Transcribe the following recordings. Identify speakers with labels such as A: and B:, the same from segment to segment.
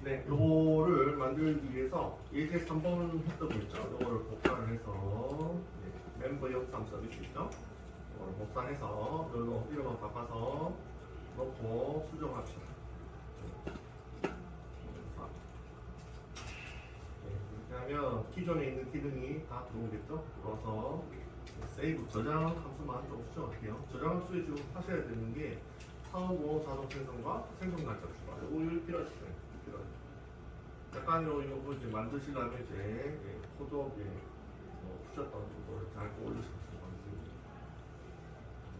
A: 네, 요거를 만들기 위해서 예제 3번 했던 거 있죠? 요거를 복사를 해서 멤버 역삼 서비스 있죠? 요거를 복사해서 요거 이름을 바꿔서 넣고 수정합시다. 이렇게 하면 기존에 있는 기능이 다 들어오겠죠? 들어와서 세이브 저장 함수만 좀 수정할게요. 저장 함수에 지금 하셔야 되는 게 사업보 자동 생성과 생성 날짜 추가. 요거 필요하시죠? 약간 요거 이제 만드시려면 이제 코드업에 푸셨던 그거를 잘 올리셔서 만들고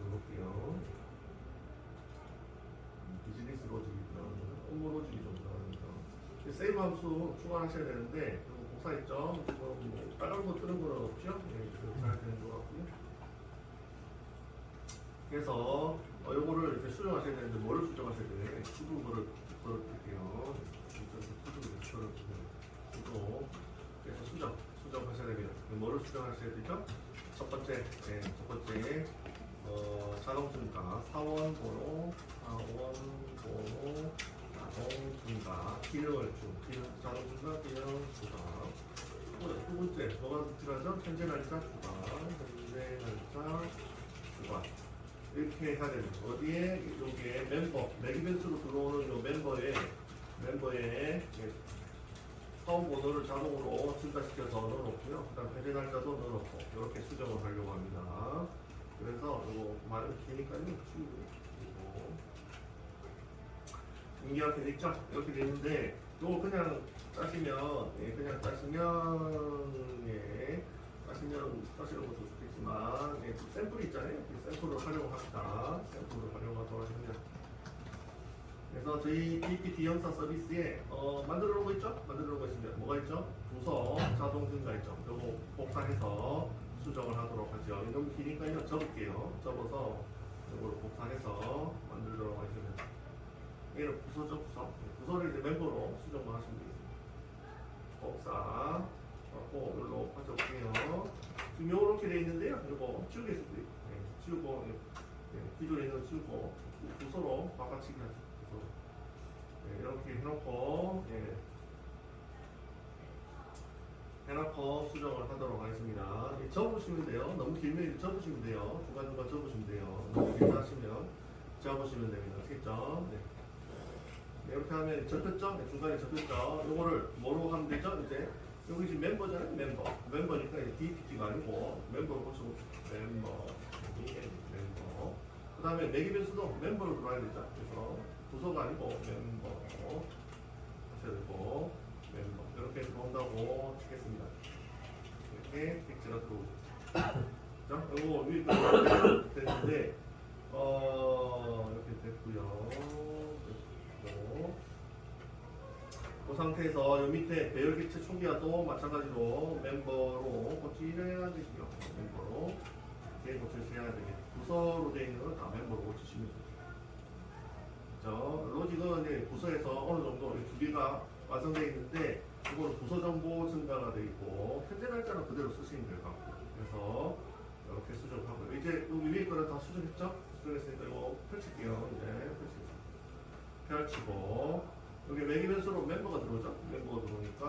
A: 해볼게요. 비즈니스 로직이나 업무 로직이 좀 나오니까 세이브 함수 추가하셔야 되는데 그거 복사 있죠? 뭐 빨간 거 뜨는 거는 없죠? 네, 잘 되는 것 같고요. 그래서 요거를 이렇게 수정하셔야 되는데 뭐를 수정하셔야 되냐? 수동어를 걸어드릴게요. 그래서 수정하셔야 됩니다. 뭐를 수정하셔야 되죠? 첫 번째, 자동 증가, 사원 번호, 자동 증가, 기능 자동 증가, 기능 추가. 두 번째, 뭐가 필요하죠? 현재 날짜 추가, 현재 날짜 추가. 이렇게 해야 됩니다. 어디에? 여기에 멤버, 매기 변수로 들어오는 요 멤버에 사원 번호를 자동으로 증가시켜서 넣어놓고요. 그 다음 현재 날짜도 넣어놓고 이렇게 수정을 하려고 합니다. 그래서 이거 말은 기니까요. 치우고 이렇게 있죠? 이렇게 되는데 이거 그냥 짜시면 짜시는 것도 좋겠지만 샘플이 있잖아요. 샘플을 활용합니다. 샘플을 활용하도록 합니다. 그래서 저희 PPT 영상 서비스에 만들어 놓은 거 있죠? 만들어 놓은 거 있습니다. 뭐가 있죠? 부서 자동 증가 있죠? 요거 복사해서 수정을 하도록 하죠. 너무 기니까요. 접을게요. 접어서 요거를 복사해서 만들도록 하겠습니다. 얘는 부서죠, 부서. 부서를 이제 멤버로 수정만 하시면 되겠습니다. 복사 하고 여기로 가져올게요. 지금 요렇게 되어 있는데요. 요거 지우겠습니다. 지우고 기존에 있는 거 지우고 부서로 바꿔치기 하죠. 이렇게 해놓고 수정을 하도록 하겠습니다. 접으시면 돼요. 너무 길면 접으시면 돼요. 중간중간 접으시면 돼요. 너무 길게 하시면 접으시면 됩니다. 아시겠죠? 이렇게 하면 접혔죠? 중간에 접혔죠? 요거를 뭐로 하면 되죠? 이제 여기 지금 멤버잖아요. 멤버니까 DPT가 아니고 멤버로 고치고 멤버. 그 다음에 매기 변수도 멤버로 들어와야 되죠. 그래서 부서가 아니고 멤버 하셔야 되고 멤버 이렇게 들어온다고 치겠습니다. 이렇게 텍스트가 들어오죠. 자, 이거 위에 됐는데 이렇게 됐고요. 그 상태에서 이 밑에 배열 객체 총기와도 마찬가지로 멤버로 고치셔야 되고요. 멤버로 이렇게 고치셔야 되겠죠. 부서로 되어 있는 건 다 멤버로 고치시면 되죠. 로직은 이제 부서에서 어느 정도 두 개가 완성되어 있는데 이거는 부서 정보 증가가 되어 있고 현재 날짜는 그대로 쓰시면 될 것 같고요. 그래서 이렇게 수정하고요. 이제 여기 위에 거는 다 수정했죠? 수정했으니까 이거 펼칠게요. 이제 펼치고 여기 매기 변수로 멤버가 들어오죠? 멤버가 들어오니까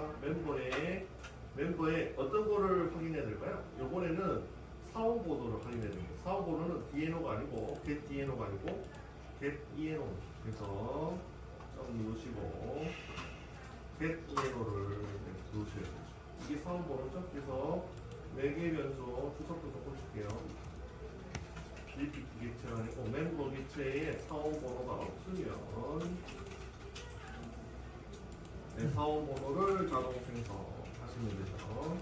A: 멤버에 어떤 거를 확인해야 될까요? 이번에는 사원 번호를 확인해야 됩니다. 사원 번호는 DNO가 아니고 get DNO가 아니고 get ENO. 그래서 좀 누르시고 get ENO를 누르셔야 되죠. 이게 사원 번호죠? 그래서 매개 변수 주석도 좀 고칠게요. GPT 객체가 아니고 멤버 객체에 사원 번호가 없으면 사원 번호를 자동 생성하시면 되죠.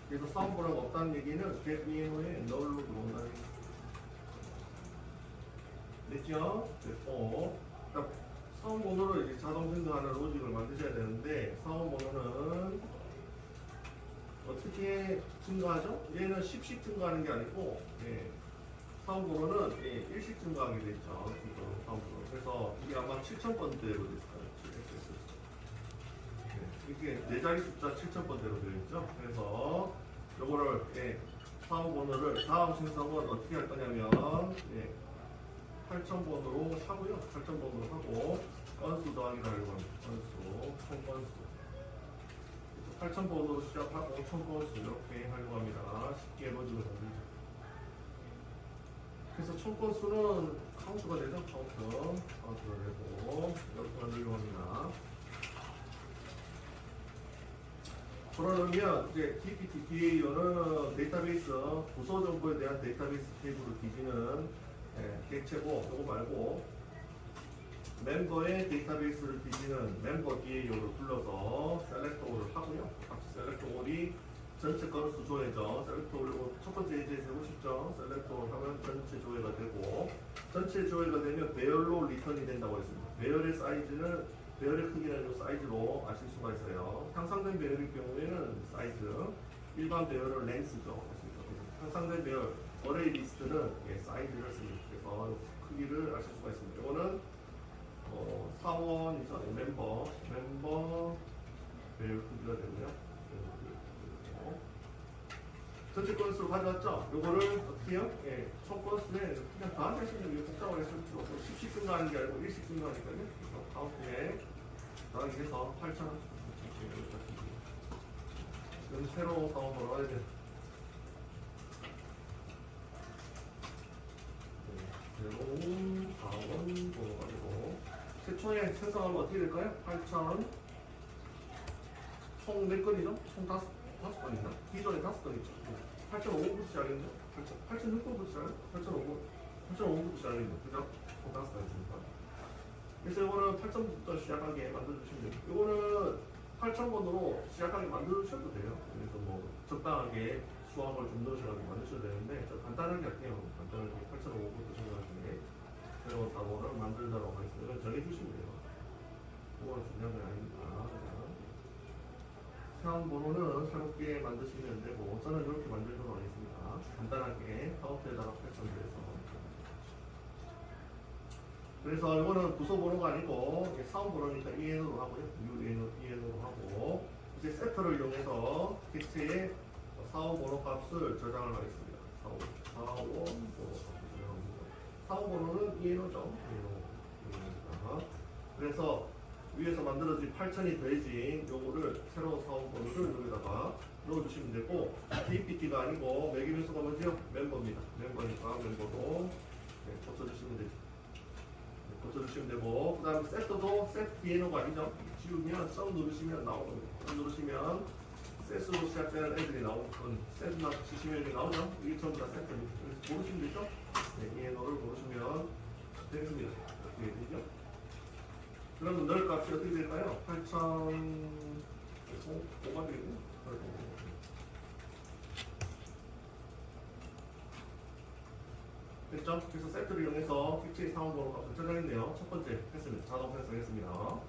A: 그래서 사원 번호가 없다는 얘기는 get ENO에 null로 들어온다는 얘기죠. 됐죠? 됐고 사원 번호를 이제 자동 증가하는 로직을 만드셔야 되는데 사원 번호는 어떻게 증가하죠? 얘는 10씩 증가하는 게 아니고 사원 번호는 1씩 증가하게 되죠. 사원 번호. 그래서 이게 아마 7000번대로 됐을 거예요. 이게 4자리 숫자 7000번대로 되어 있죠. 그래서 요거를 사원 번호를 다음 생성은 어떻게 할 거냐면 8000번으로 하고요. 8000번으로 하고 건수 더하기를 하려고 합니다. 건수, 총 건수. 8000번으로 시작하고 총 건수 이렇게 하려고 합니다. 쉽게 로직을 만들죠. 그래서 총 건수는 카운트가 되죠. 카운트를 내고 이렇게 만들려고 합니다. 그러면 이제 DPT DAO는 데이터베이스 부서 정보에 대한 데이터베이스 테이블을 뒤지는 객체고, 이거 말고 멤버의 데이터베이스를 뒤지는 멤버 DAO를 불러서 셀렉터를 하고요. 같이 셀렉터홀이 전체 건수 조회죠. 셀렉터홀 첫 번째 예제에서 해보시죠. 셀렉터홀 하면 전체 조회가 되고, 전체 조회가 되면 배열로 리턴이 된다고 했습니다. 배열의 사이즈는 배열의 크기는 이 사이즈로 아실 수가 있어요. 향상된 배열의 경우에는 사이즈, 일반 배열은 렌스죠. 향상된 배열, 어레이 리스트는 사이즈를 씁니다. 그래서 크기를 아실 수가 있습니다. 이거는 사원이죠. 멤버 배열 크기가 되고요. 전체 건수로 가져왔죠? 요거를 어떻게 해요? 총 건수에 그냥 다 하시면 이게 복잡하게 쓸 필요 없고 10씩 증가하는 게 아니고 1씩 증가하니까요. 그래서 카운트에 더하기 해서 8,000원. 그럼 새로 사원 벌어야 돼. 새로운 사원 벌어가지고 최초에 생성하면 어떻게 될까요? 8,000원. 총 몇 건이죠? 총 다섯 건이나? 기존에 5건이죠. 8,500부터 시작했는데 8,600부터 시작해요? 8,500부터 시작했는데 그죠? 총 5건 있으니까. 그래서 이거는 8,000부터 시작하게 만들어주시면 돼요. 이거는 8,000번으로 시작하게 만들어주셔도 돼요. 그래서 뭐 적당하게 수학을 좀 넣으셔가지고 만드셔도 되는데 저 간단하게 할게요. 간단하게 8,500부터 시작하시게 새로운 사고를 만들자고 하겠습니다. 이건 정해주시면 돼요. 그건 중요한 건 아닙니다. 사원 번호는 새롭게 만드시면 되고, 저는 이렇게 만들도록 하겠습니다. 간단하게 카운트에다가 8,000대에서. 그래서 이거는 부서 번호가 아니고 사원 번호니까 EN으로 하고요. EN으로 하고, 이제 세트를 이용해서 객체의 사원 번호 값을 저장을 하겠습니다. 사원 번호 값을 저장합니다. 사원 번호는 ENO죠. ENO입니다. 그래서 위에서 만들어진 8,000이 더해진 요거를 새로운 사원 번호를 여기다가 넣어주시면 되고, DPT가 아니고 매기변수가 뭐죠? 멤버입니다. 멤버니까 멤버로 고쳐주시면 되죠. 고쳐주시면 되고, 그 다음에 세트도 세트 DNO가 아니죠. 지우면 썸 누르시면 나오는 거예요. 썸 누르시면 셋으로 시작되는 애들이 나오고, 셋만 치시면 이렇게 나오죠. 이게 전부 다 세트입니다. 그래서 모르시면 되죠. DNO를 모르시면 되겠습니다. 이렇게 되죠. 그러면 널 값이 어떻게 될까요? 8,000 5가 되겠네요. 됐죠? 그래서 세트를 이용해서 객체의 사원 번호 값을 저장했네요. 첫 번째 했습니다. 자동 생성했습니다.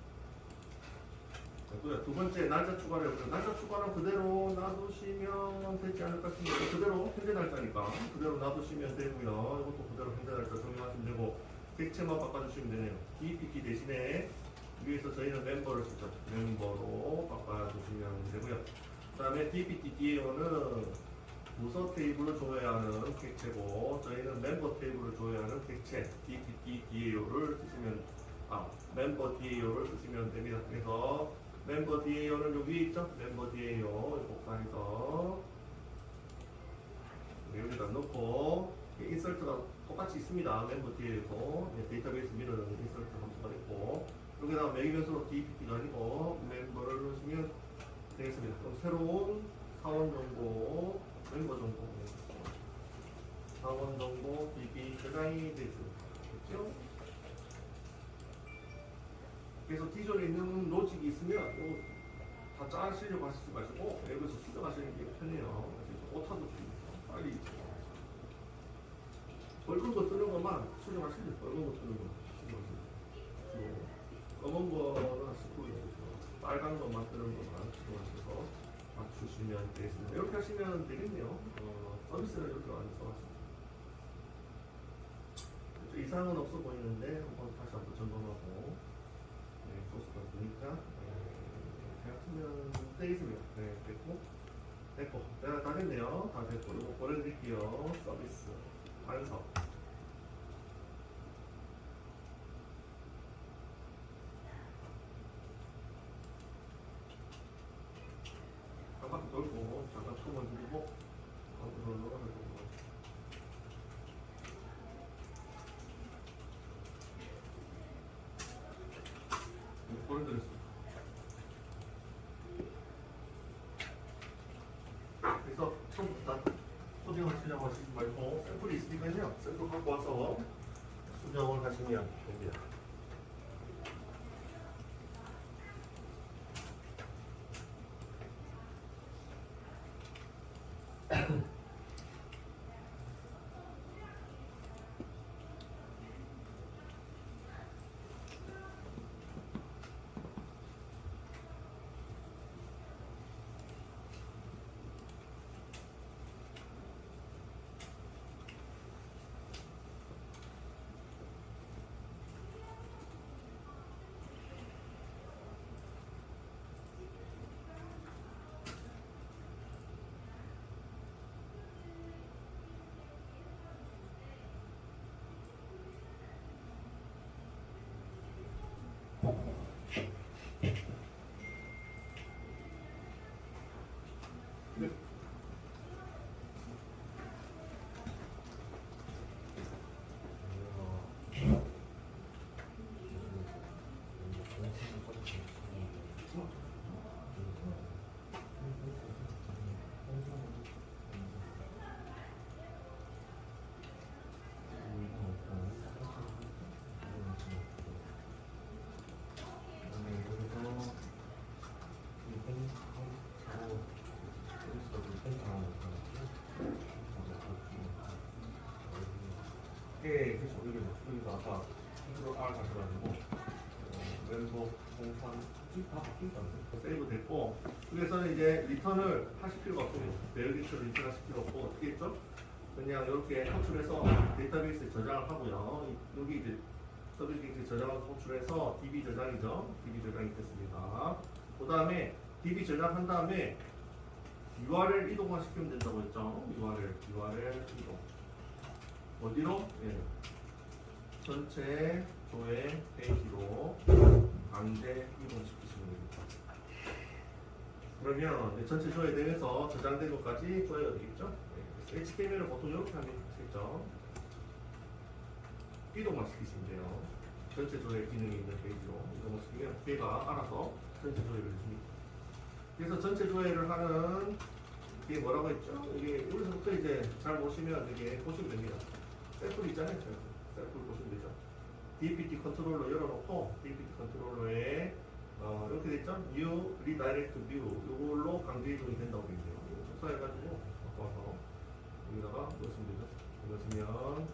A: 두 번째 날짜 추가를 해보죠. 날짜 추가는 그대로 놔두시면 되지 않을까 싶습니다. 그대로 현재 날짜니까 그대로 놔두시면 되고요. 이것도 그대로 현재 날짜 적용하시면 되고, 객체만 바꿔주시면 되네요. DPT 대신에 위에서 저희는 멤버를 쓰죠. 멤버로 바꿔주시면 되고요. 그 다음에 DPT DAO는 부서 테이블을 조회하는 객체고, 저희는 멤버 테이블을 조회하는 객체 DPT DAO를 쓰시면 멤버 DAO를 쓰시면 됩니다. 그래서 멤버 DAO는 여기 있죠? 멤버 DAO 복사해서 여기다 넣고, 인설트가 똑같이 있습니다. 멤버 DAO도 데이터베이스 미러는 인설트 함수가 있고, 여기다가 매기변수로 DPT가 아니고 멤버를 넣으시면 되겠습니다. 그럼 새로운 사원 정보, 멤버 정보, 사원 정보 DB 저장이 되죠. 그래서 기존에 있는 로직이 있으면 다 짜시려고 하시지 마시고 여기서 수정하시는 게 편해요. 오타도 줍니다. 빨리 붉은 거 뜨는 것만 수정하시면 돼요. 붉은 거 뜨는 거 수정하시면. 검은 거는 하시고 빨간 것만 뜨는 것만 수정하셔서 맞추시면 되겠습니다. 이렇게 하시면 되겠네요. 서비스를 이렇게 많이 써왔습니다. 이상은 없어 보이는데 다시 한번 점검하고 소스가 보니까 생각하면 되겠습니다. 됐고 다 됐네요. 다 됐고 이거 보내드릴게요. 서비스 완성. 걸고 잠깐 tum을 누르고 컨트롤로 하는 거. 보여드렸습니다. 그래서 처음부터 코딩을 수정하시지 말고 샘플이 있으니까요. 샘플 갖고 와서 수정을 하시면 됩니다. 네. 예, 그렇죠. 여기서 아까 컨트롤 R 가셔가지고 멤버 공산 다 바뀐 거 같아요. 세이브 됐고 그래서 이제 리턴을 하실 필요가 없어요. 베어기처를 리턴 하실 필요 없고 어떻게 했죠? 그냥 이렇게 호출해서 데이터베이스에 저장을 하고요. 여기 이제 서비스 객체 저장을 호출해서 DB 저장이죠. DB 저장이 됐습니다. 그 다음에 DB 저장한 다음에 URL 이동화 시키면 된다고 했죠. URL 이동. 어디로? 예. 전체 조회 페이지로 강제 이동시키시면 됩니다. 그러면 전체 조회되면서 저장된 것까지 조회가 되겠죠? 예. HTML을 보통 이렇게 하면 되겠죠? 이동만 시키시면 돼요. 전체 조회 기능이 있는 페이지로 이동을 시키면 걔가 알아서 전체 조회를 해줍니다. 그래서 전체 조회를 하는 이게 뭐라고 했죠? 이게 여기서부터 이제 잘 보시면 이게 보시면 됩니다. 샘플 있잖아요. 샘플 보시면 되죠. DPT 컨트롤러 열어놓고 DPT 컨트롤러에 이렇게 됐죠? New Redirect View 이걸로 강제 이동이 된다고 되어 있네요. 이거 복사해가지고 갖고 와서 여기다가 넣으시면 되죠. 넣으시면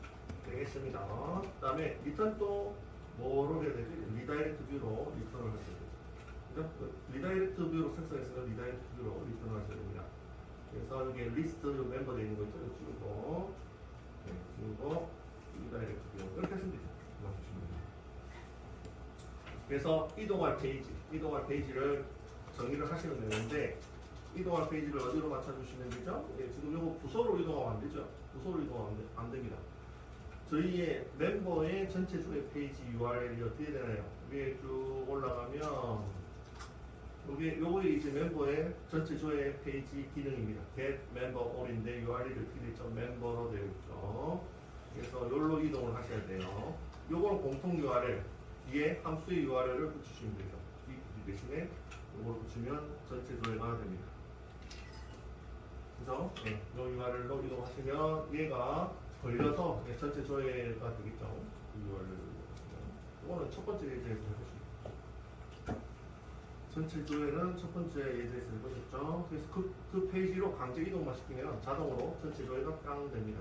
A: 되겠습니다. 그 다음에 리턴 또 뭐로 해야 되지? Redirect View로 리턴을 하셔야 되죠. 그죠? Redirect View로 생성했으면 Redirect View로 리턴을 하셔야 됩니다. 그래서 여기 리스트 멤버 되어 있는 거 있죠? 이거 지우고 그리고 리다이렉트 뷰 이렇게 하시면 되죠. 그래서 이동할 페이지를 정의를 하시면 되는데 이동할 페이지를 어디로 맞춰주시면 되죠? 예, 지금 이거 부서로 이동하면 안 되죠. 부서로 이동하면 안 됩니다. 저희의 멤버의 전체 조회 페이지 URL이 어떻게 되나요? 위에 쭉 올라가면 요게 이제 멤버의 전체 조회 페이지 기능입니다. get member all인데 URL이 어떻게 되죠? 멤버로 되어 있죠. 그래서 여기로 이동을 하셔야 돼요. 요거는 공통 URL 뒤에 함수의 URL을 붙이시면 되죠. 이 대신에 요걸 붙이면 전체 조회가 됩니다. 그죠? 네, 요 URL로 이동하시면 얘가 걸려서 전체 조회가 되겠죠. 이 URL로 이동하시면 요거는 첫 번째 예제에서 해보시면 전체 조회는 첫 번째 예제에서 해보셨죠. 그래서 그 페이지로 강제 이동만 시키면 자동으로 전체 조회가 깡 됩니다.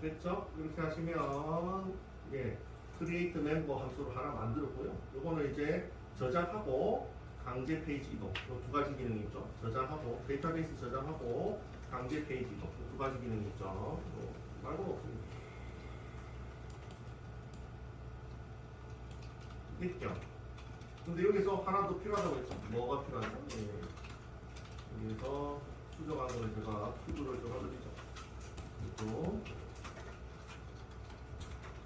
A: 됐죠? 이렇게 하시면 예, create member 함수를 하나 만들었고요. 요거는 이제 저장하고 강제 페이지 이동 두 가지 기능이 있죠. 저장하고 데이터베이스 저장하고 강제 페이지 이동 두 가지 기능이 있죠. 말고는 없습니다. 됐죠? 근데 여기서 하나 더 필요하다고 했죠? 뭐가 필요하죠? 예. 여기서 수정한 거는 제가 큐브를 좀 알려드리죠. 그리고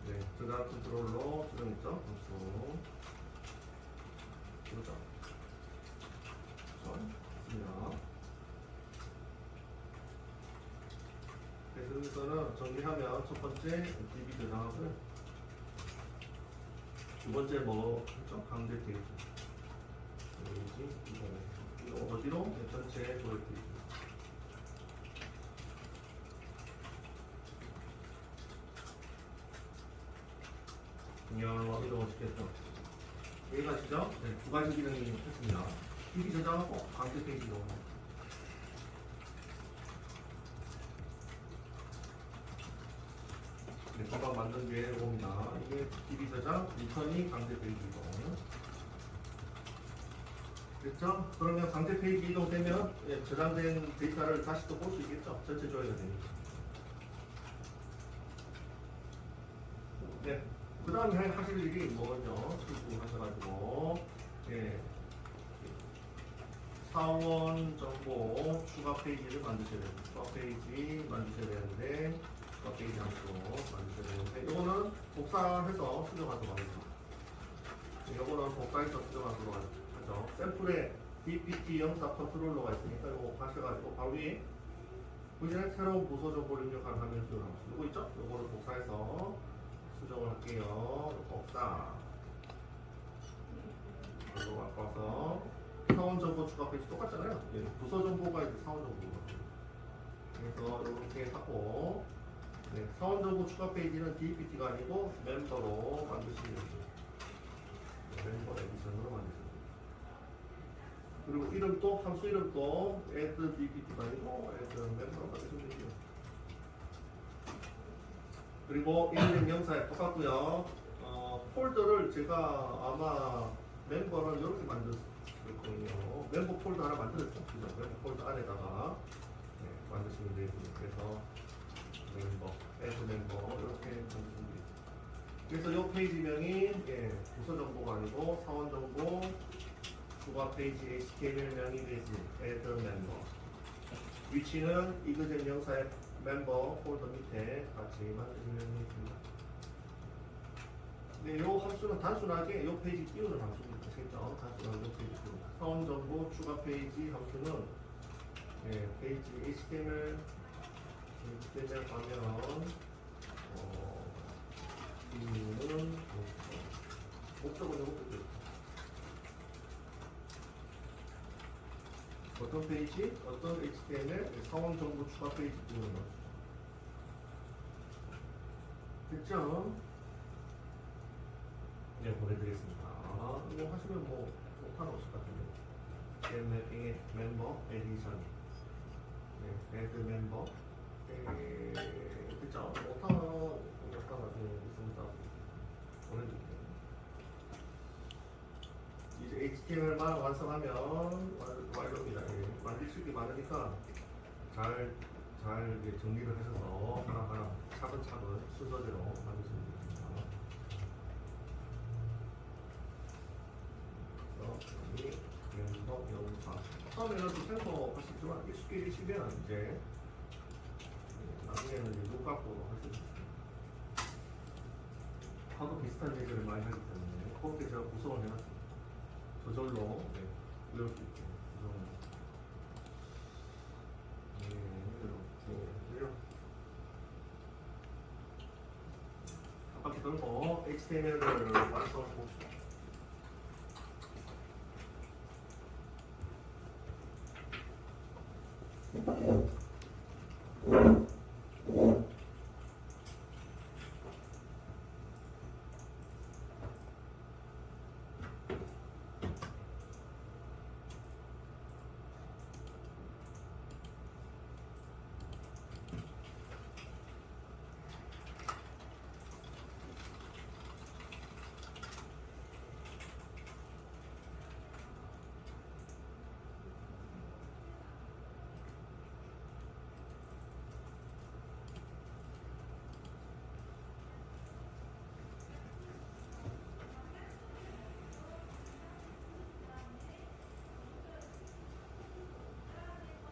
A: 네, 저장 컨트롤러 수정했죠? 그래서 그렇죠? 있습니다. 그래서 여기서는 정리하면 첫 번째 DB 저장하고요. 두 번째 뭐 했죠? 강제 페이지. 이거 어디로? 전체 조회 페이지. 이동을 시켰죠. 여기가 시죠? 네, 두 가지 기능이 있습니다. DB 저장하고 강제 페이지 이동. 네, 금방 만든 게 이겁니다. 이게 DB 저장, 리턴이 강제 페이지 이동. 됐죠? 그러면 강제 페이지 이동되면 저장된 데이터를 다시 또 볼 수 있겠죠? 전체 조회가 되니까. 네. 그 다음에 하실 일이 뭐죠? 수고하셔가지고, 예. 사원 정보 추가 페이지를 만드셔야 됩니다. 추가 페이지 만드셔야 되는데, 추가 페이지 함수 만드셔야 되는데, 이거는 복사해서 수정하도록 하겠습니다. 이거는 복사해서 수정하도록 하죠. 샘플에 DPT 영사 컨트롤러가 있으니까 이거 가셔가지고 바로 위에 보시는 새로운 부서 정보를 입력하는 화면 수정 함수. 이거 있죠? 이거를 복사해서 수정을 할게요. 복사. 이거 바꿔서 사원 정보 추가 페이지 똑같잖아요. 부서 정보가 이제 사원 정보가. 그래서 이렇게 하고, 네, 사원 정보 추가 페이지는 DPT가 아니고 멤버로 만드시면 돼요. 멤버 에디션으로 만드시면 돼요. 그리고 이름도 함수 이름도 add DPT가 아니고 add 멤버로 만드시면 돼요. 그리고 이름 명사에 똑같고요. 폴더를 제가 아마 멤버는 이렇게 만들 거예요. 멤버 폴더 하나 만들었죠. 그죠? 멤버 폴더 안에다가 만드시면 되고요. 그래서 멤버, add 멤버 이렇게 만드시면 돼요. 그래서 이 페이지명이 부서 정보가 아니고 사원 정보 추가 페이지 HTML명이 되지 add 멤버. 위치는 이그제 명사의 멤버 폴더 밑에 같이 만드시면 됩니다. 네, 이 함수는 단순하게 이 페이지 띄우는 함수입니다. 아시겠죠? 단순하게 이 페이지 띄우는. 사원 정보 추가 페이지 함수는 페이지 HTML 가면 이유는 목적은 이것도 어떤 페이지, 어떤 HTML 사원 정보 추가 페이지 띄우는 거죠. 됐죠? 네, 보내드리겠습니다. 이거 하시면 뭐 못하는 없을 것 같은데. 맵핑의 멤버 에디션. 네, 애드 멤버. 됐죠? 못하는 있습니다. 보내드릴게요. 이제 HTML만 완성하면 완료입니다. 만드실 게 많으니까 잘 정리를 하셔서 하나하나 차근차근 순서대로 만드시면 됩니다. 여기 멤버 영상 처음에는 좀 생소 하시지만 익숙해지시면 이제 나중에는 이제 눈 감고 하실 수 있습니다. 하도 비슷한 얘기를 많이 하기 때문에 그렇게 제가 구성을 해놨습니다. 저절로 외울 수 있게 구성을 이렇게 한 바퀴 돌고 HTML을 완성해 봅시다.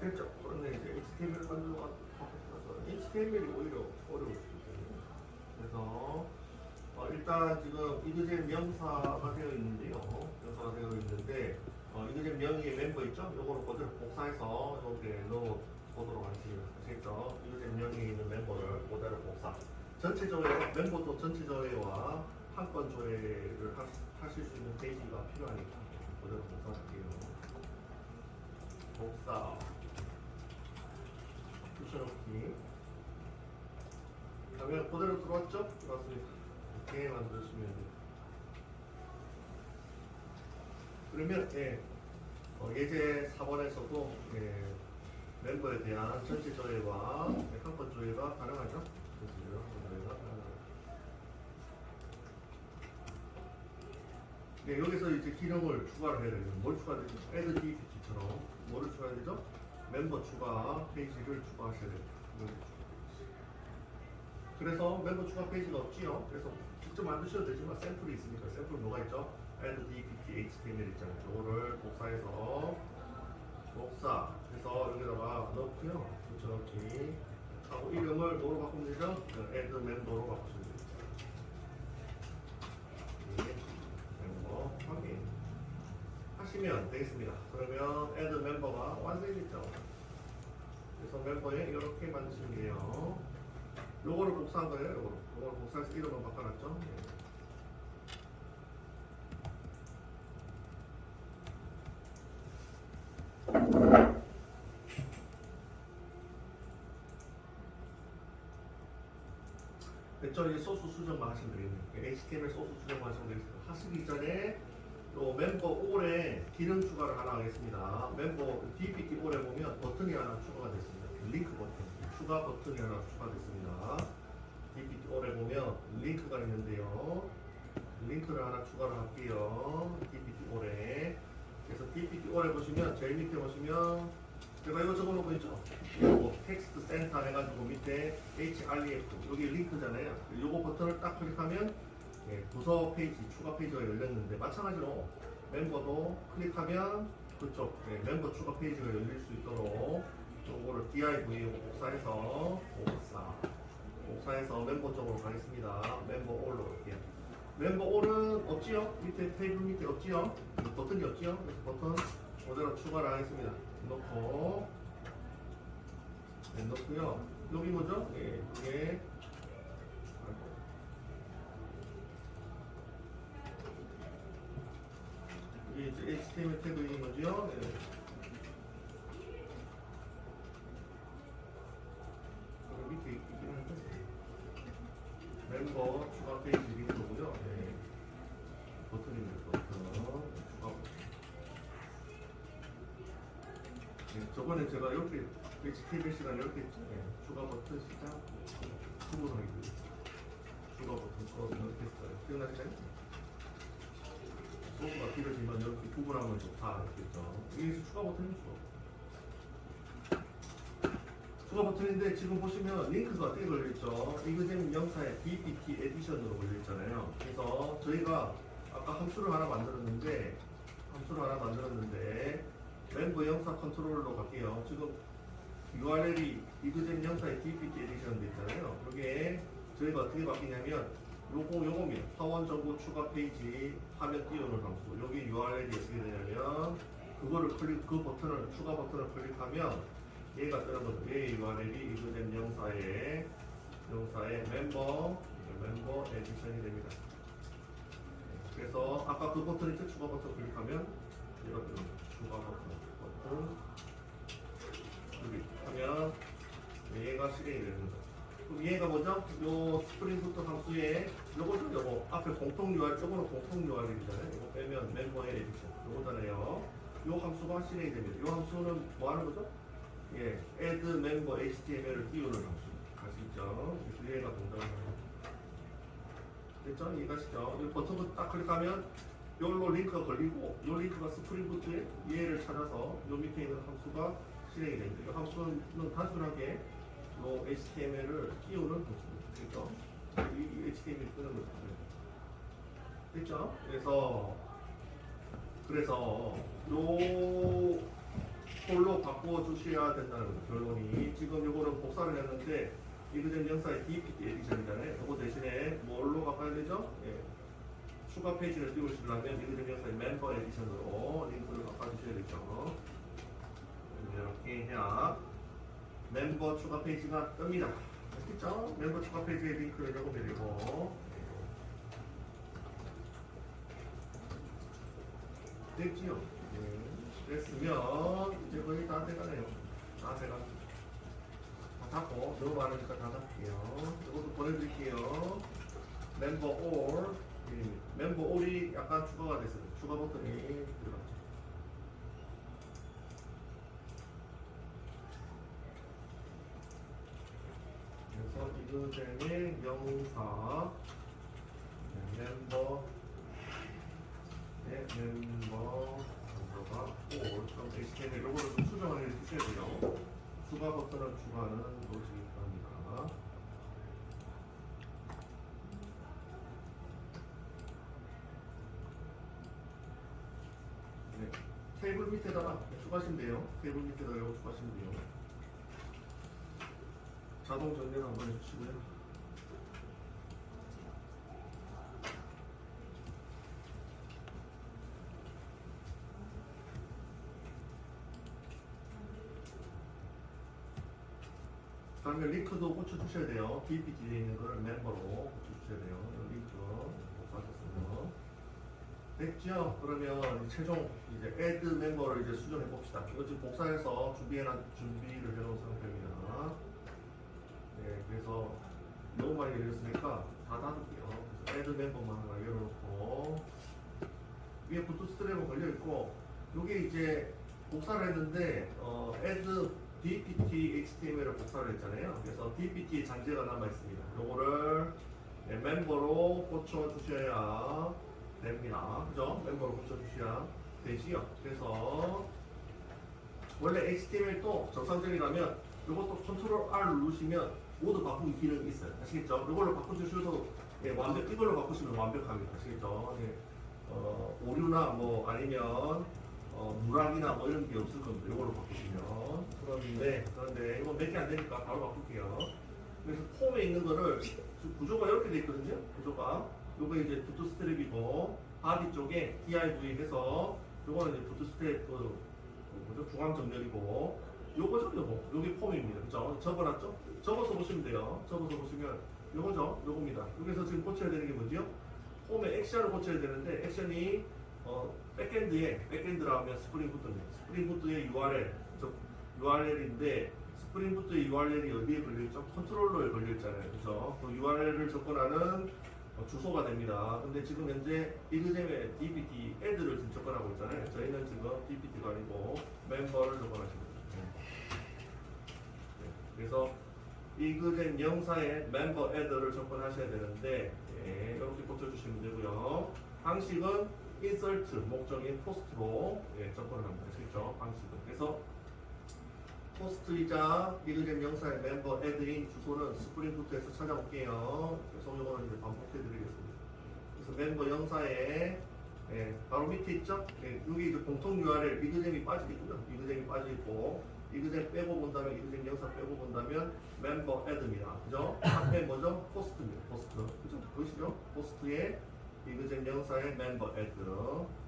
A: 됐죠? 그런데 이제 HTML 만들어서 HTML이 오히려 어려울 수도 있거든요. 그래서 일단 지금 이그잼 명사가 되어 있는데요. 명사가 되어 있는데 이그잼 명의 멤버 있죠? 요거를 그대로 복사해서 여기에 넣어 보도록 하겠습니다. 아시겠죠? 이그잼 명의 있는 멤버를 그대로 복사. 전체 조회 멤버도 전체 조회와 한 건 조회를 하실 수 있는 페이지가 필요하니까 그대로 복사할게요. 복사. 붙여넣기. 화면 그대로 들어왔죠? 들어왔습니다. 이렇게 만드시면 돼요. 그러면 예제 4번에서도 멤버에 대한 전체 조회와 한 건 조회가 가능하죠? 전체 조회가 가능하죠. 여기서 이제 기능을 추가를 해야 되죠. 뭘 추가되죠? add dpt처럼 뭐를 추가해야 되죠? 멤버 추가 페이지를 추가하셔야 됩니다. 그래서 멤버 추가 페이지가 없지요. 그래서 직접 만드셔도 되지만 샘플이 있으니까 샘플 뭐가 있죠? add dpt html 있잖아요. 이거를 복사해서 복사해서 여기다가 넣고요. 붙여넣기 하고 이름을 뭐로 바꾸면 되죠? add 멤버로 바꾸시면 됩니다. 멤버 확인 하시면 되겠습니다. 그러면 add 멤버가 완성됐죠. 그래서 멤버에 이렇게 만드시면 돼요. 요거를 복사한 거예요. 요거를 복사해서 이름을 바꿔놨죠. 됐죠? 이제 소스 수정만 하시면 되겠네요. HTML 소스 수정만 하시면 되겠습니다. 하시기 전에 요 멤버 올에 기능 추가를 하나 하겠습니다. 멤버 dpt 올에 보면 버튼이 하나 추가가 됐습니다. 링크 버튼 추가 버튼이 하나 추가됐습니다. dpt 올에 보면 링크가 있는데요. 링크를 하나 추가를 할게요. dpt 올에 그래서 dpt 올에 보시면 제일 밑에 보시면 제가 이거 적어놓은 거 있죠? 이거 텍스트 센터 해가지고 밑에 href 여기 링크잖아요. 요거 버튼을 딱 클릭하면 부서 페이지 추가 페이지가 열렸는데 마찬가지로 멤버도 클릭하면 그쪽 멤버 추가 페이지가 열릴 수 있도록 요거를 div 복사해서 복사해서 멤버 쪽으로 가겠습니다. 멤버 올로 갈게요. 멤버 올은 없지요? 밑에 테이블 밑에 없지요? 버튼이 없지요? 그래서 버튼 그대로 추가를 하겠습니다. 넣고 넣고요. 여기 뭐죠? 이게 이게 이제 HTML 태그인 거죠? 여기 밑에 있긴 한데 멤버 추가 페이지 링크고요. 버튼입니다. 버튼 추가 저번에 제가 이렇게 HTML 시간에 이렇게 추가 버튼 시작 구분하기 추가 버튼 이렇게 했어요. 기억나시나요? 소스가 길어지면 이렇게 구분하면 좋다 이랬겠죠. 여기서 추가 버튼이 추가 버튼인데 지금 보시면 링크가 어떻게 걸려있죠? 이그잼 명사에 dpt 에디션으로 걸려있잖아요. 그래서 저희가 아까 함수를 하나 만들었는데 멤버 영사 컨트롤러 갈게요. 지금 URL이 이그잼 영사의 dpt 에디션 돼 있잖아요. 여기에 저희가 어떻게 바뀌냐면 요겁니다. 사원 정보 추가 페이지 화면 띄우는 함수. 여기 URL이 어떻게 되냐면 그거를 그 버튼을 추가 버튼을 클릭하면 얘가 뜨는 거죠. 얘의 URL이 이그잼 영사의 멤버 에디션이 됩니다. 그래서 아까 그 버튼 있죠? 추가 버튼 클릭하면 얘가 뜨는 거죠. 추가 버튼 클릭하면 얘가 실행이 되는 거죠. 그럼 얘가 뭐죠? 요 스프링부터 함수에 요거죠? 요거 앞에 공통 URL, 요거는 공통 URL이잖아요. 이거 빼면 멤버의 에디션 요거잖아요. 요 함수가 실행이 됩니다. 요 함수는 뭐 하는 거죠? add member HTML을 띄우는 함수 아시죠? 그래서 얘가 동작을 하는 거죠. 됐죠? 이해가시죠? 이 버튼을 딱 클릭하면 요로 링크가 걸리고 요 링크가 스프링부트에 얘를 찾아서 요 밑에 있는 함수가 실행이 됩니다. 이 함수는 단순하게 요 HTML을 띄우는 함수입니다. 됐죠? 이 HTML이 뜨는 거죠. 됐죠? 그래서 요 폴로 바꿔 주셔야 된다는 거죠. 결론이 지금 요거는 복사를 했는데 이그잼 영사의 DPT 에디션이잖아요. 이거 대신에 뭘로 바꿔야 되죠? 예. 추가 페이지를 띄우시려면 이그잼 영사의 멤버 에디션으로 링크를 바꿔주셔야 되죠. 이렇게 해야 멤버 추가 페이지가 뜹니다. 아시겠죠? 멤버 추가 페이지에 링크를 적어드리고 됐지요? 됐으면 이제 거의 다 돼가네요. 다 돼가. 다 닫고 너무 많으니까 다 닫을게요. 이것도 보내드릴게요. 멤버 올 멤버 올이 약간 추가가 됐어요. 추가 버튼이 들어갔죠. 그래서 이그잼의 영사 멤버 멤버가 올 그럼 HTML 요거를 좀 수정을 해주셔야 돼요. 추가 버튼을 추가하는 로직이 합니다. 네. 테이블 밑에다가 추가하시면 돼요. 테이블 밑에다가 이거 추가하시면 돼요. 자동 정리를 한번 해주시고요. 다음에 링크도 꽂혀주셔야 돼요. PPT에 있는 거를 멤버로 꽂혀주셔야 돼요. 링크 복사하셨으면 됐죠? 그러면 최종 이제 add 멤버를 이제 수정해 봅시다. 이거 지금 복사해서 준비를 해놓은 상태입니다. 네, 그래서 너무 많이 열렸으니까 다 닫을게요. 그래서 add 멤버만 하나 열어놓고 위에 부트스트랩은 걸려 있고 이게 이제 복사를 했는데 add DPT HTML을 복사를 했잖아요. 그래서 DPT 잔재가 남아 있습니다. 요거를 멤버로 꽂혀 주셔야 됩니다. 그죠? 멤버로 꽂혀 주셔야 되지요. 그래서 원래 HTML도 정상적이라면 요것도 컨트롤 R 누르시면 모두 바꾸기 기능이 있어요. 아시겠죠? 이걸로 바꿔주셔도 이걸로 바꾸시면 완벽합니다. 아시겠죠? 예. 오류나 뭐 아니면 누락이나 뭐 이런 게 없을 겁니다. 이걸로 바꾸시면. 그런데 이거 몇 개 안 되니까 바로 바꿀게요. 그래서 폼에 있는 거를 구조가 이렇게 돼 있거든요. 구조가 요거 이제 부트스트랩이고 바디 쪽에 div 해서 요거는 이제 부트스트랩 뭐죠? 중앙 정렬이고 요거죠, 요거. 요게 폼입니다. 그죠? 접어놨죠? 접어서 보시면 돼요. 접어서 보시면 요거죠? 요겁니다. 여기서 지금 고쳐야 되는 게 뭐죠? 폼에 액션을 고쳐야 되는데 액션이 백엔드라 하면 스프링부트입니다. 스프링부트의 URL인데 스프링부트의 URL이 어디에 걸려있죠? 컨트롤러에 걸려있잖아요. 그죠? 그 URL을 접근하는 주소가 됩니다. 근데 지금 현재 이그잼의 DPT add를 지금 접근하고 있잖아요. 저희는 지금 DPT가 아니고 멤버를 접근하시면 됩니다. 그래서 이그잼 영사의 멤버 add를 접근하셔야 되는데 이렇게 고쳐주시면 되고요. 방식은 insert 목적인 포스트로 접근을 합니다. 아시겠죠? 방식은. 그래서 포스트이자 이그잼 영사의 멤버 add인 주소는 스프링부트에서 찾아올게요. 그래서 이거는 이제 반복해 드리겠습니다. 그래서 멤버 영사에 바로 밑에 있죠? 여기 이제 공통 URL 이그잼이 빠지겠고요. 이그잼이 빠지고 이그잼 빼고 본다면 이그잼 영사 빼고 본다면 멤버 add입니다. 그죠? 앞에 뭐죠? 포스트입니다. 포스트. 그죠? 보이시죠? 포스트에 이그잼 영사의 멤버 add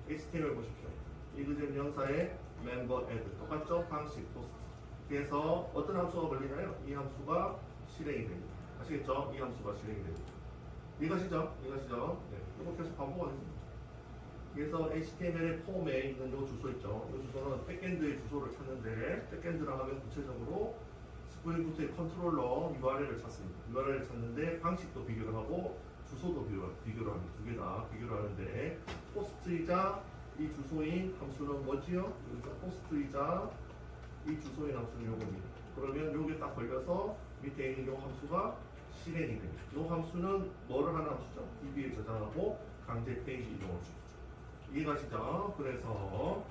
A: HTML 보십시오. 이그잼 영사의 멤버 add 똑같죠? 방식 포스트. 그래서 어떤 함수가 걸리나요? 이 함수가 실행이 됩니다. 아시겠죠? 이 함수가 실행이 됩니다. 이것이죠? 이것이죠? 네. 이거 계속 반복하겠습니다. 그래서 HTML의 폼에 있는 이 주소 있죠? 이 주소는 백엔드의 주소를 찾는데 백엔드라 하면 구체적으로 스프링부트의 컨트롤러 URL을 찾습니다. URL을 찾는데 방식도 비교를 하고 주소도 비교를 합니다. 두 개 다 비교를 하는데 포스트이자 이 주소인 함수는 뭐지요? 여기서 포스트이자 이 주소인 함수는 요겁니다. 그러면 요게 딱 걸려서 밑에 있는 요 함수가 실행이 됩니다. 요 함수는 뭐를 하는 함수죠? DB에 저장하고 강제 페이지 이동을 주죠. 이해가시죠? 그래서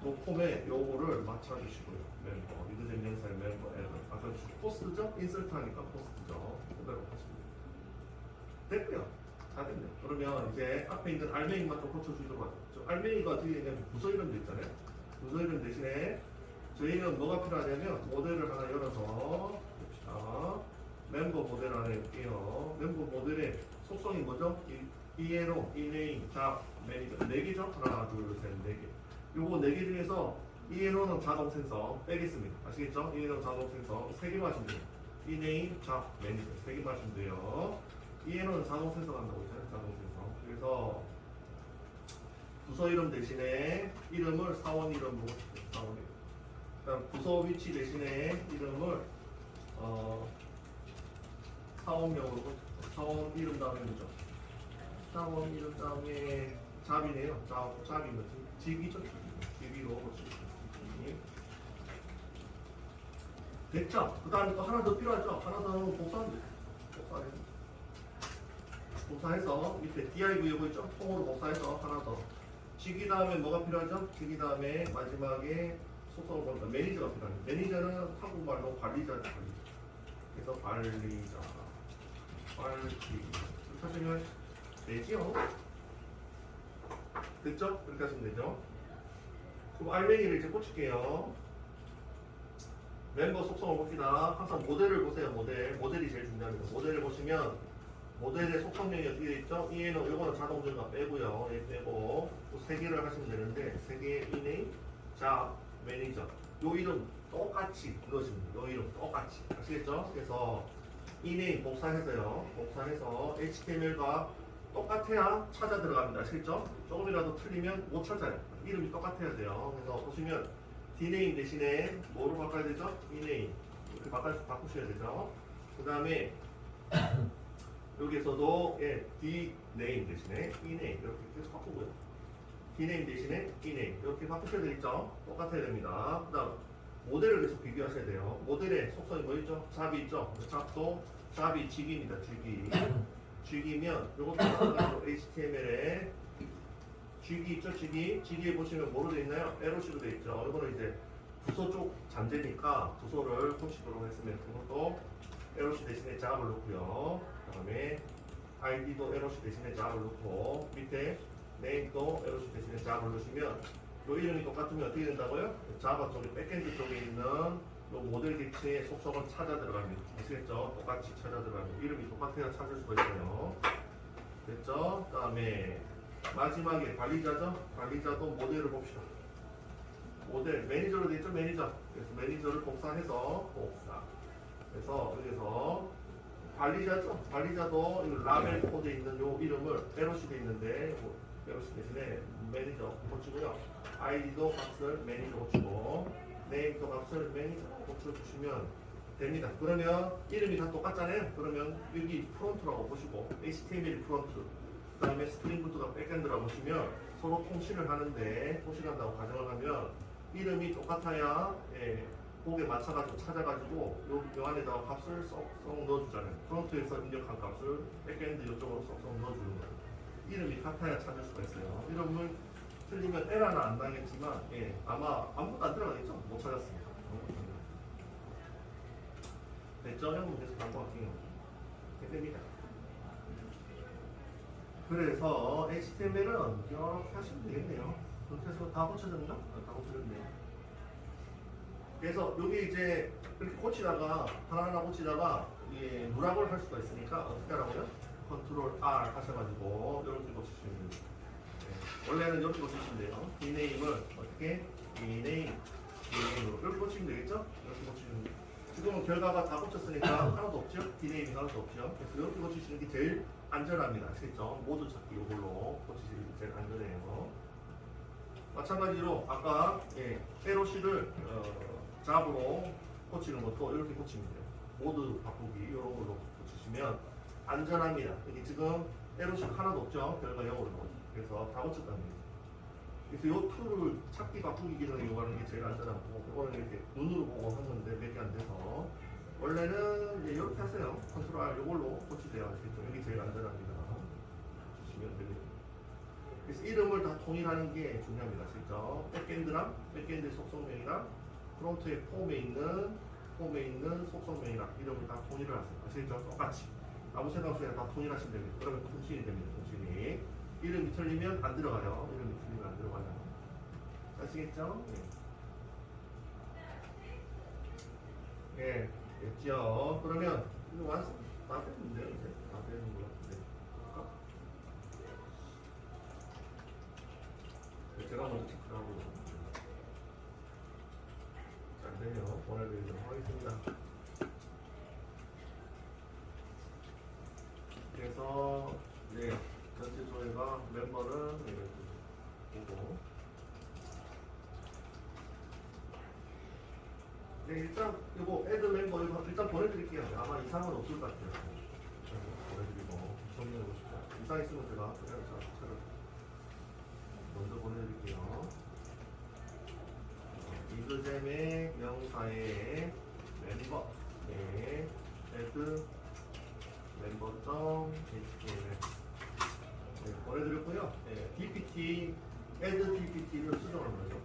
A: 또 폼에 요거를 맞춰주시고요. 멤버, 이그잼 영사의 멤버 에러. 아까 포스트죠? 인서트 하니까 포스트죠. 그대로 하시면 됐고요. 다 됐네요. 그러면 이제 앞에 있는 알맹이만 좀 고쳐주도록 하죠. 알맹이가 어떻게 되냐면 부서 이름도 있잖아요. 부서 이름 대신에 저희는 뭐가 필요하냐면 모델을 하나 열어서 봅시다. 멤버 모델 안에 있게요. 멤버 모델의 속성이 뭐죠? 이에로, 이네임, 잡, 매니저 4개죠? 하나, 둘, 셋, 4개. 요거 4개 중에서 이에로는 자동 센서 빼겠습니다. 아시겠죠? 이에로 자동 센서 3개만 하시면 돼요. 이네임, 잡, 매니저 3개만 하시면 돼요. 이에로는 자동 센서 간다고 했잖아요. 자동 센서. 그래서 부서 이름 대신에 이름을 사원 이름으로 주세요. 사원 이름. 그다음 부서 위치 대신에 이름을 사원명으로 사원 이름 다음에 뭐죠? 사원 이름 다음에 잡이네요. 잡이 뭐지? 직이죠. 직위로 보시죠. 됐죠? 그 다음에 또 하나 더 필요하죠? 하나 더 복사하면 돼요. 복사해서 밑에 div 요거 있죠? 통으로 복사해서 하나 더. 직위 다음에 뭐가 필요하죠? 직위 다음에 마지막에 속성을 보니까 매니저가 필요합니다. 매니저는 한국말로 관리자죠. 그래서 관리자. 이렇게 하시면 되지요? 됐죠? 이렇게 하시면 되죠? 그럼 알맹이를 이제 꽂힐게요. 멤버 속성을 봅시다. 항상 모델을 보세요. 모델이 제일 중요합니다. 모델을 보시면 모델의 속성명이 어떻게 되어 있죠? 얘는 이거는 자동 증가 빼고요. 얘 빼고 또 3개를 하시면 되는데 3개 이네임, 잡, 매니저 요 이름 똑같이 넣으시면 돼요. 요 이름 똑같이 아시겠죠? 그래서 이네임 복사해서요. 복사해서 HTML과 똑같아야 찾아 들어갑니다. 아시겠죠? 조금이라도 틀리면 못 찾아요. 이름이 똑같아야 돼요. 그래서 보시면 D네임 대신에 뭐로 바꿔야 되죠? E네임 이렇게 바꾸셔야 되죠. 그 다음에 여기에서도 D네임 대신에 E네임 이렇게 계속 바꾸고요. D네임 대신에 E네임 이렇게 바꾸셔야 되겠죠? 똑같아야 됩니다. 그 다음 모델을 계속 비교하셔야 돼요. 모델의 속성이 뭐 있죠? 잡이 있죠? 잡이 직입니다. 직이면 이것도 마찬가지로 HTML에 직이 있죠? 직이에 보시면 뭐로 되어 있나요? 에로시로 되어 있죠. 이거는 이제 부서 쪽 잔재니까 부서를 콤식으로 했으면 그것도 에로시 대신에 잡을 넣고요. 그 다음에 아이디도 에로시 대신에 잡을 넣고 밑에 네임도 에로시 대신에 잡을 넣으시면 이 이름이 똑같으면 어떻게 된다고요? 자바 쪽에 백엔드 쪽에 있는 이 모델 객체의 속성을 찾아 들어갑니다. 아시겠죠? 똑같이 찾아 들어갑니다. 이름이 똑같아야 찾을 수가 있어요. 됐죠? 그 다음에 마지막에 관리자죠? 관리자도 모델을 봅시다. 모델, 매니저로 되어 있죠? 매니저. 그래서 매니저를 복사해서 그래서 여기서 관리자죠? 관리자도 이 라벨 코드에 있는 요 이름을 에로시 돼 있는데 에로시 대신에 매니저 고치고요. 아이디도 값을 매니저 고치고 네임도 값을 매니저 고쳐주시면 됩니다. 그러면 이름이 다 똑같잖아요. 그러면 여기 프론트라고 보시고 HTML 프론트 그 다음에 스프링부트가 백엔드라고 보시면 서로 통신을 한다고 가정을 하면 이름이 똑같아야 곡에 맞춰가지고 찾아가지고 요 안에다가 값을 쏙쏙 넣어주잖아요. 프론트에서 입력한 값을 백엔드 이쪽으로 쏙쏙 넣어주는 거예요. 이름이 같아야 찾을 수가 있어요. 이름을 틀리면 에러는 안 나겠지만 아마 아무것도 안 들어가겠죠? 못 찾았습니다. 됐죠? 형님 계속 갖고 갈게요. 됩니다. 그래서 HTML은 이렇게 하시면 되겠네요. 그렇게 해서 다 고쳐졌나? 다 고쳐졌네요. 그래서 여기 이제 이렇게 고치다가 하나하나 고치다가 누락을 할 수가 있으니까 어떻게 하라고요? 컨트롤 R 하셔가지고 이렇게 고치시면 돼요. 원래는 이렇게 고치시면 돼요. D네임을 어떻게? D네임으로 이렇게 고치면 되겠죠? 이렇게 고치면 돼요. 지금은 결과가 다 고쳤으니까 하나도 없죠? D네임이 하나도 없죠? 그래서 이렇게 고치시는 게 제일 안전합니다. 아시겠죠? 모두 찾기 이걸로 고치시는 게 제일 안전해요. 마찬가지로 아까 에로시를 잡으로 고치는 것도 이렇게 고치면 돼요. 모두 바꾸기 이런 걸로 고치시면 안전합니다. 여기 지금 에로시 하나도 없죠? 결과 0으로 그래서 다 고쳤다는 거죠. 그래서 이 툴을 찾기 바꾸기 기능을 이용하는 게 제일 안전하고 이거는 이렇게 눈으로 보고 한 건데 몇 개 안 돼서 원래는 이렇게 하세요. 컨트롤 R 이걸로 고치세요. 아시겠죠? 여기 제일 안전합니다. 주시면 됩니다. 그래서 이름을 다 통일하는 게 중요합니다. 아시겠죠? 백엔드 속성명이랑 프론트의 폼에 있는 속성명이랑 이름을 다 통일을 하세요. 아시겠죠? 똑같이 아무 생각 없이 다 통일하시면 됩니다. 그러면 통신이 됩니다. 통신이 이름이 틀리면 안 들어가요. 이름이 틀리면 안 들어가요. 아시겠죠? 됐죠? 그러면 이거 완성 다 됐는데요, 이제 다 되는 것 같은데. 볼까? 제가 먼저 체크하고 잘 되면 보내드리도록 하겠습니다. 그래서 이제 전체 조회가 멤버는 이렇게 보고 네, 일단 이거 애드 멤버 이거 일단 보내드릴게요. 아마 이상은 없을 것 같아요. 보내드리고 정리하고 싶다. 이상 있으면 제가 먼저 보내드릴게요. 이그잼의 명사의 멤버 애드 멤버.html 네, 보내드렸고요. 네, dpt add dpt를 수정을 먼저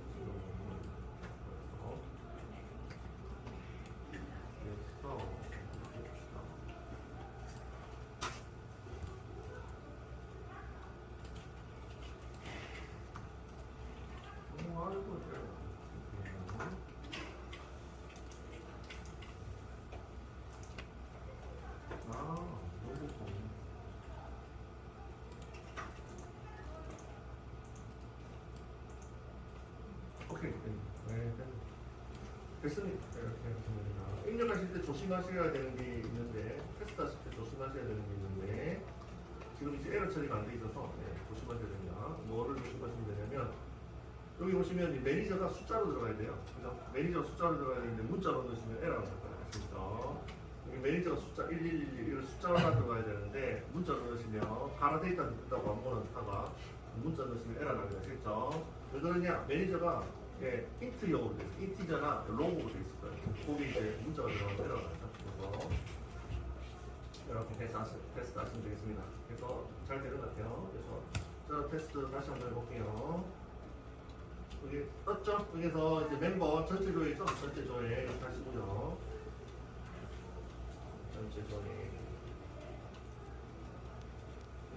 A: 오케이. 네, 됐습니다. 이렇게 됐습니다. 입력하실 때 조심하셔야 되는 게 있는데, 테스트하실 때 조심하셔야 되는 게 있는데, 지금 이제 에러 처리가 안 돼 있어서 조심하셔야 됩니다. 뭐를 조심하시면 되냐면, 여기 보시면 이 매니저가 숫자로 들어가야 돼요. 그죠? 매니저 숫자로 들어가야 되는데 문자로 넣으시면 에러가 날 거예요. 아시죠? 여기 매니저가 숫자 1111 이런 숫자로만 들어가야 되는데 문자로 넣으시면 가라 데이터 넣는다고 아무거나 하다가 문자 넣으시면 에러 나게 되겠죠? 왜 그러냐? 매니저가 인트용으로 돼 있어요. 인티저나 롱으로 돼 있을 거예요. 거기 이제 문자가 들어가면 에러가 나죠. 그래서 이렇게 테스트 하시면 되겠습니다. 그래서 잘 되는 것 같아요. 그래서 저 테스트 다시 한번 해볼게요. 여기 떴죠? 여기서 이제 멤버 전체 조회죠? 전체 조회 이렇게 하시고요. 전체 조회.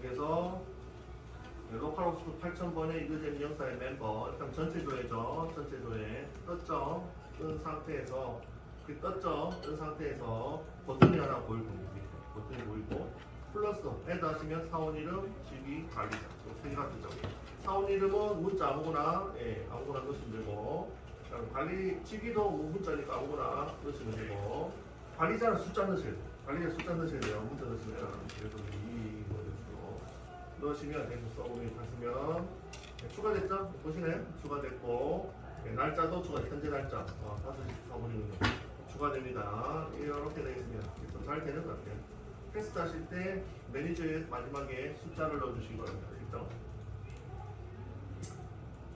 A: 여기서 로컬호스트 8000번의 이그잼 영사의 멤버 일단 전체 조회죠. 전체 조회 떴죠? 뜬 상태에서 떴죠? 뜬 상태에서 버튼이 하나 보일 겁니다. 버튼이 보이고 플러스 애드 하시면 사원 이름, GB, 관리자 세 개가 뜨죠. 사원 이름은 문자 아무거나 아무거나 넣으시면 되고 관리 GB도 문자니까 아무거나 넣으시면 되고 관리자는 숫자 넣으셔야 돼요. 관리자 숫자 넣으셔야 돼요. 문자 넣으시면 그래서 이거 넣으시면 계속 써보면 하시면 추가됐죠? 보시나요? 추가됐고 날짜도 현재 날짜 5시 14분이군요. 추가됩니다. 이렇게 되겠습니다. 그래서 잘 되는 것 같아요. 테스트 하실 때 매니저의 마지막에 숫자를 넣어주시기 바랍니다. 그렇죠?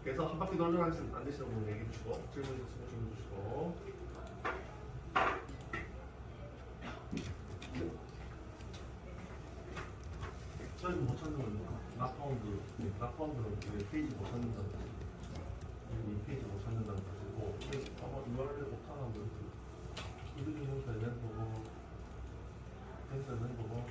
A: 그래서 한 바퀴 돌면 안 되시는 분 얘기해 주시고 질문 있으면 질문 주시고 저희 못 찾는 건 락파운드는 페이지 못 찾는다는 거죠. 이 페이지 못 찾는다는 것이고 아마 URL 못하는 분 이득이 형사의 멤버고 멤버고